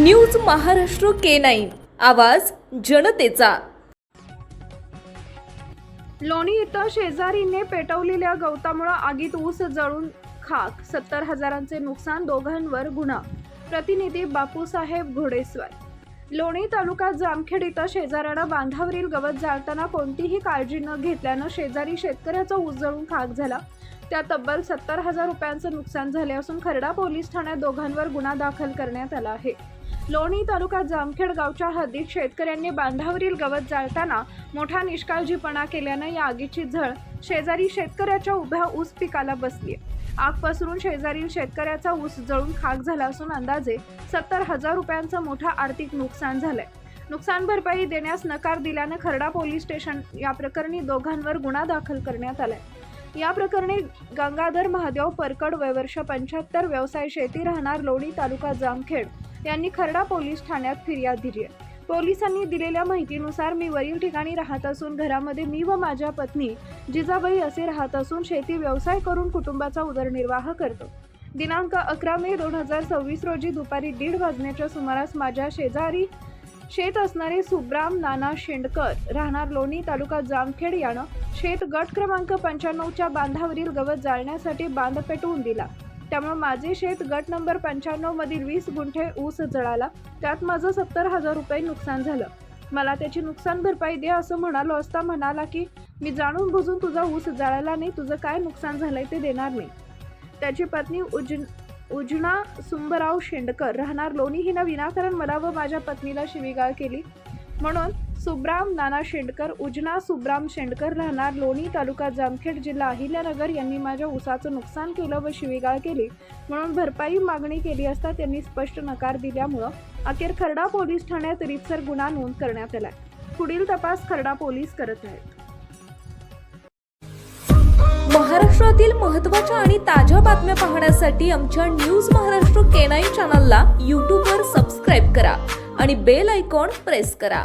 News Maharashtra K9 आवाज जनतेचा। लोणी इथं शेजारीने पेटवलेल्या गवतामुळे आगीत ऊस जळून खाक, 70,000चे नुकसान, दोघांवर गुन्हा। प्रतिनिधी बापूसाहेब घोडेस्वार। लोणी तालुका जामखेड इथं शेजाऱ्यानं बांधावरील गवत जाळताना कोणतीही काळजी न घेतल्यानं शेजारी शेतकऱ्याचा ऊस जळून खाक झाला। त्यात तब्बल 70,000 रुपयांचं नुकसान झाले असून खर्डा पोलीस ठाण्यात दोघांवर गुन्हा दाखल करण्यात आला आहे। लोणी तालुका जामखेड गावच्या हद्दीत शेतकऱ्यांनी बांधावरील गवत जाळताना मोठा निष्काळजीपणा केल्यानं या आगीची झळ शेजारी शेतकऱ्याच्या उभ्या ऊस पिकाला बसली। आग पसरून शेजारील शेतकऱ्याचा ऊस जळून खाक झाला असून अंदाजे 70,000 रुपयांचं मोठं आर्थिक नुकसान झालंय। नुकसान भरपाई देण्यास नकार दिल्यानं खर्डा पोलीस स्टेशन या प्रकरणी दोघांवर गुन्हा दाखल करण्यात आलाय। या प्रकरणी गंगाधर महादेव परकड, वय वर्ष 75, व्यवसाय शेती, राहणार लोणी, तालुका जामखेड यांनी खर्डा पोलीस ठाण्यात फिर्याद दिली आहे। पोलिसांनी दिलेल्या माहितीनुसार मी वरील ठिकाणी राहत असून घरामध्ये मी व माझ्या पत्नी जिजाबाई असे राहत असून शेती व्यवसाय करून कुटुंबाचा उदरनिर्वाह करतो। दिनांक 11 मे 2026 रोजी दुपारी 1:30 वाजण्याच्या सुमारास माझ्या शेजारी शेत असणारे सुब्राम नाना शेंडकर, राहणार लोणी, तालुका जामखेड यानं शेत गट क्रमांक 95च्या बांधावरील गवत जाळण्यासाठी बांध पेटवून दिला। त्यामुळे माझे शेत गट नंबर 95 मधील 20 गुंठे ऊस जळाला। त्यात माझं 70,000 रुपये नुकसान झालं। मला त्याची नुकसान भरपाई दे असं म्हणालो असता म्हणाला की मी जाणून बुजून तुझा ऊस जाळाला नाही, तुझं काय नुकसान झालंय ते देणार नाही। त्याची पत्नी उजना सुंबराव शेंडकर, राहणार लोणी, हिनं विनाकारण मला व माझ्या पत्नीला शिवीगाळ केली म्हणून सुब्राम नाना शेंडकर, उजना सुब्राम शेंडकर, राहणार लोणी, तालुका जामखेड, जिल्हा अहिल्यानगर यांनी माझ्या ऊसाचं नुकसान केलं व शिवीगाळ केली म्हणून भरपाई मागणी केली असता त्यांनी स्पष्ट नकार दिल्यामुळं अखेर खर्डा पोलीस ठाण्यात रीतसर गुन्हा नोंद करण्यात आलाय। पुढील तपास खर्डा पोलीस करत आहेत। महाराष्ट्रातील महत्त्वाच्या आणि ताज्या बातम्या पाहण्यासाठी आमच्या न्यूज महाराष्ट्र K9 चॅनलला YouTube वर सबस्क्राइब करा आणि बेल आयकॉन प्रेस करा।